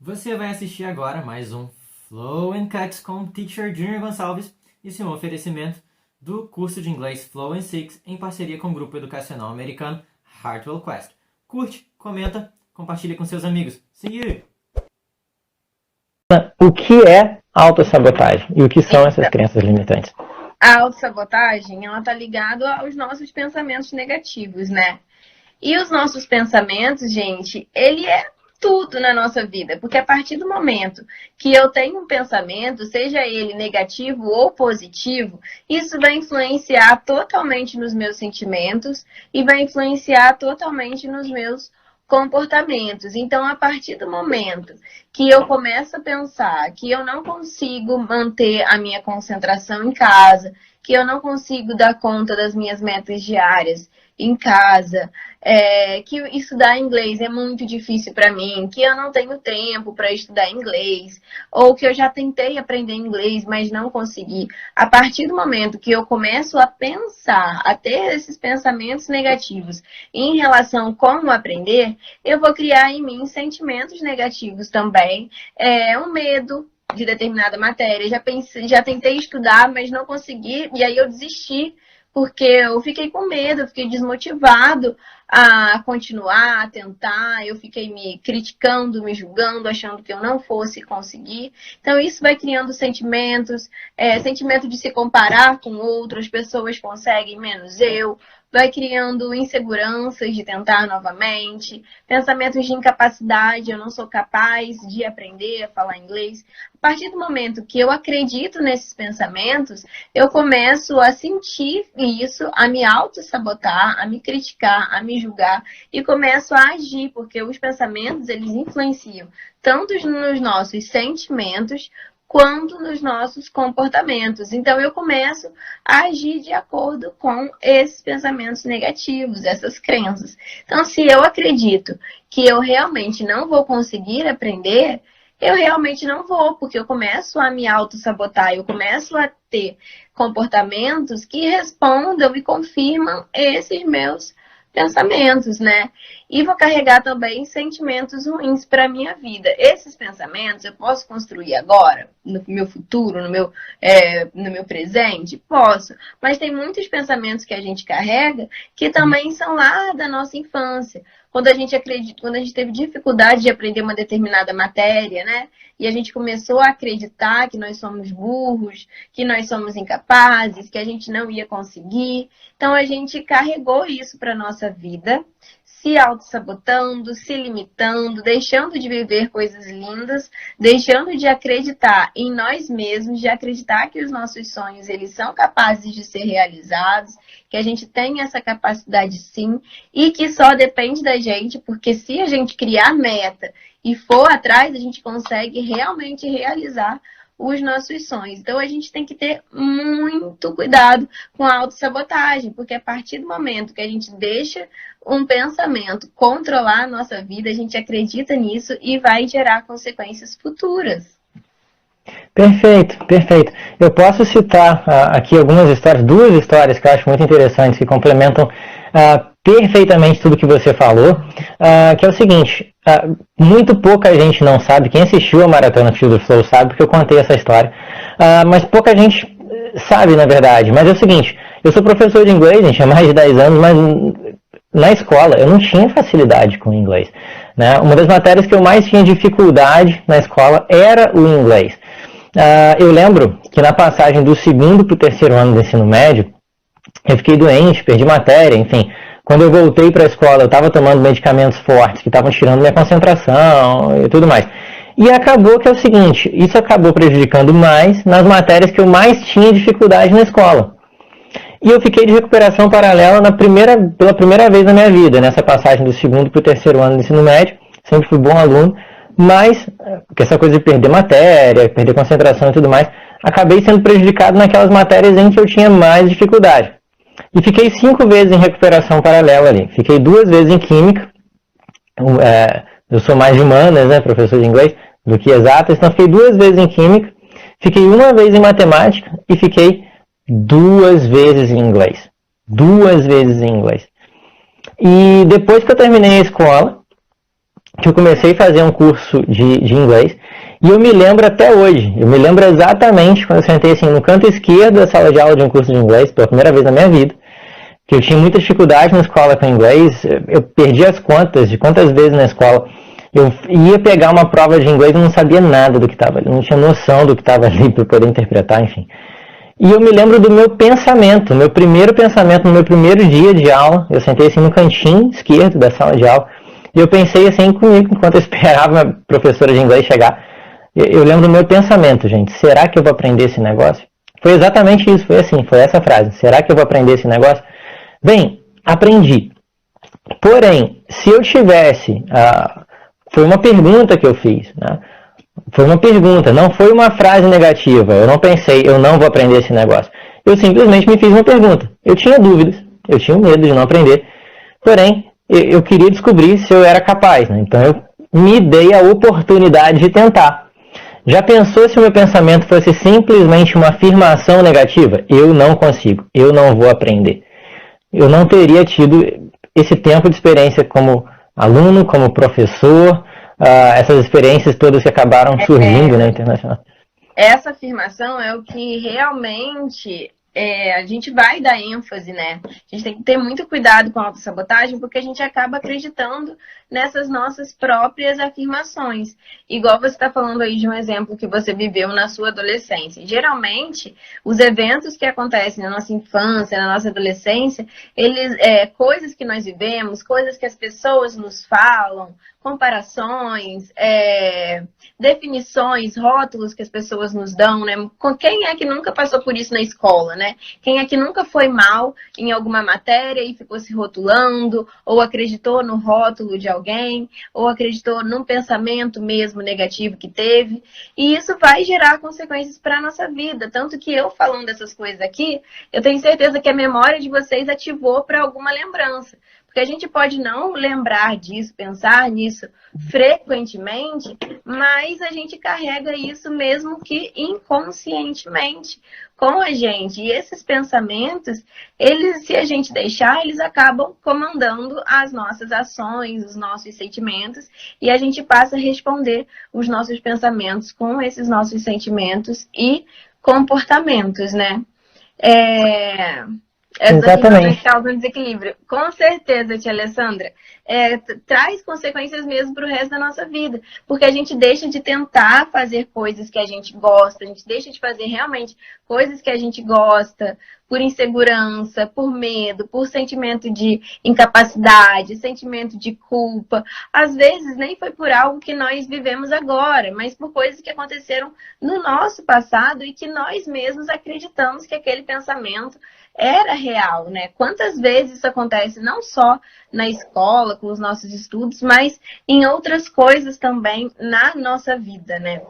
Você vai assistir agora mais um Flow and Cuts com o Teacher Junior Gonçalves. Isso é um oferecimento do curso de inglês Flow and Six em parceria com o grupo educacional americano Hartwell Quest. Curte, comenta, compartilha com seus amigos. See you! O que é autossabotagem e o que são essas crenças limitantes? A autossabotagem, ela tá ligada aos nossos pensamentos negativos, né? E os nossos pensamentos, gente, ele é tudo na nossa vida, porque a partir do momento que eu tenho um pensamento, seja ele negativo ou positivo, isso vai influenciar totalmente nos meus sentimentos e vai influenciar totalmente nos meus comportamentos. Então, a partir do momento que eu começo a pensar que eu não consigo manter a minha concentração em casa, que eu não consigo dar conta das minhas metas diárias em casa, que estudar inglês é muito difícil para mim, que eu não tenho tempo para estudar inglês, ou que eu já tentei aprender inglês, mas não consegui. A partir do momento que eu começo a pensar, a ter esses pensamentos negativos em relação a como aprender, eu vou criar em mim sentimentos negativos também, um medo de determinada matéria. Já tentei estudar, mas não consegui, e aí eu desisti, porque eu fiquei com medo, eu fiquei desmotivado a continuar, a tentar, eu fiquei me criticando, me julgando, achando que eu não fosse conseguir. Então isso vai criando sentimentos, sentimento de se comparar com outras pessoas, conseguem menos eu, vai criando inseguranças de tentar novamente, pensamentos de incapacidade, eu não sou capaz de aprender a falar inglês. A partir do momento que eu acredito nesses pensamentos, eu começo a sentir isso, a me auto-sabotar, a me criticar, a me julgar e começo a agir, porque os pensamentos, eles influenciam tanto nos nossos sentimentos quanto nos nossos comportamentos. Então, eu começo a agir de acordo com esses pensamentos negativos, essas crenças. Então, se eu acredito que eu realmente não vou conseguir aprender, eu realmente não vou, porque eu começo a me auto-sabotar, eu começo a ter comportamentos que respondam e confirmam esses meus pensamentos, né? E vou carregar também sentimentos ruins para a minha vida. Esses pensamentos eu posso construir agora, no meu futuro, no meu presente? Posso. Mas tem muitos pensamentos que a gente carrega que também são lá da nossa infância. Quando a gente teve dificuldade de aprender uma determinada matéria, né? E a gente começou a acreditar que nós somos burros, que nós somos incapazes, que a gente não ia conseguir. Então a gente carregou isso para a nossa vida, se auto-sabotando, se limitando, deixando de viver coisas lindas, deixando de acreditar em nós mesmos, de acreditar que os nossos sonhos eles são capazes de ser realizados, que a gente tem essa capacidade sim, e que só depende da gente, porque se a gente criar meta e for atrás, a gente consegue realmente realizar os nossos sonhos. Então, a gente tem que ter muito cuidado com a autossabotagem, porque a partir do momento que a gente deixa um pensamento controlar a nossa vida, a gente acredita nisso e vai gerar consequências futuras. Perfeito, perfeito. Eu posso citar aqui algumas histórias, duas histórias que eu acho muito interessantes, que complementam perfeitamente tudo que você falou, que é o seguinte, muito pouca gente não sabe, quem assistiu a Maratona Feel the Flow sabe, porque eu contei essa história, mas pouca gente sabe, na verdade. Mas é o seguinte, eu sou professor de inglês, gente, há mais de 10 anos, mas na escola eu não tinha facilidade com o inglês, né? Uma das matérias que eu mais tinha dificuldade na escola era o inglês. Eu lembro que na passagem do segundo para o terceiro ano do ensino médio, eu fiquei doente, perdi matéria, enfim. Quando eu voltei para a escola, eu estava tomando medicamentos fortes que estavam tirando minha concentração e tudo mais. E acabou que é o seguinte, isso acabou prejudicando mais nas matérias que eu mais tinha dificuldade na escola. E eu fiquei de recuperação paralela pela primeira vez na minha vida, nessa passagem do segundo para o terceiro ano do ensino médio. Sempre fui bom aluno, mas, porque essa coisa de perder matéria, perder concentração e tudo mais, acabei sendo prejudicado naquelas matérias em que eu tinha mais dificuldade. E fiquei 5 vezes em recuperação paralela ali. Fiquei 2 vezes em química, eu sou mais de humanas, né, professor de inglês, do que exatas, então fiquei 2 vezes em química, fiquei 1 vez em matemática e fiquei 2 vezes em inglês. 2 vezes em inglês. E depois que eu terminei a escola, que eu comecei a fazer um curso de inglês, e eu me lembro até hoje, eu me lembro exatamente quando eu sentei assim, no canto esquerdo da sala de aula de um curso de inglês, pela primeira vez na minha vida, que eu tinha muita dificuldade na escola com inglês, eu perdi as contas de quantas vezes na escola eu ia pegar uma prova de inglês e não sabia nada do que estava ali, não tinha noção do que estava ali para poder interpretar, enfim. E eu me lembro do meu pensamento, meu primeiro pensamento no meu primeiro dia de aula, eu sentei assim no cantinho esquerdo da sala de aula, e eu pensei assim comigo, enquanto eu esperava a professora de inglês chegar, eu lembro do meu pensamento, gente, será que eu vou aprender esse negócio? Foi exatamente isso, foi assim, foi essa frase, será que eu vou aprender esse negócio? Bem, aprendi. Porém, se eu tivesse, foi uma pergunta que eu fiz, né? Foi uma pergunta, não foi uma frase negativa. Eu não pensei, eu não vou aprender esse negócio. Eu simplesmente me fiz uma pergunta. Eu tinha dúvidas, eu tinha medo de não aprender. Porém, eu queria descobrir se eu era capaz, né? Então eu me dei a oportunidade de tentar. Já pensou se o meu pensamento fosse simplesmente uma afirmação negativa? Eu não consigo, eu não vou aprender. Eu não teria tido esse tempo de experiência como aluno, como professor, essas experiências todas que acabaram surgindo na internacional. Essa afirmação é o que realmente a gente vai dar ênfase, né? A gente tem que ter muito cuidado com a autossabotagem, porque a gente acaba acreditando nessas nossas próprias afirmações. Igual você está falando aí de um exemplo que você viveu na sua adolescência. Geralmente, os eventos que acontecem na nossa infância, na nossa adolescência, eles, coisas que nós vivemos, coisas que as pessoas nos falam, comparações, definições, rótulos que as pessoas nos dão, né? Quem é que nunca passou por isso na escola, né? Quem é que nunca foi mal em alguma matéria e ficou se rotulando, ou acreditou no rótulo de alguém, ou acreditou num pensamento mesmo negativo que teve, e isso vai gerar consequências para a nossa vida. Tanto que eu falando dessas coisas aqui, eu tenho certeza que a memória de vocês ativou para alguma lembrança. Porque a gente pode não lembrar disso, pensar nisso frequentemente, mas a gente carrega isso mesmo que inconscientemente com a gente. E esses pensamentos, eles, se a gente deixar, eles acabam comandando as nossas ações, os nossos sentimentos, e a gente passa a responder os nossos pensamentos com esses nossos sentimentos e comportamentos, né? Essas afirmações causam desequilíbrio. Com certeza, tia Alessandra. Traz consequências mesmo para o resto da nossa vida. Porque a gente deixa de tentar fazer coisas que a gente gosta, a gente deixa de fazer realmente coisas que a gente gosta, por insegurança, por medo, por sentimento de incapacidade, sentimento de culpa. Às vezes nem foi por algo que nós vivemos agora, mas por coisas que aconteceram no nosso passado e que nós mesmos acreditamos que aquele pensamento era real, né? Quantas vezes isso acontece não só na escola, com os nossos estudos, mas em outras coisas também na nossa vida, né?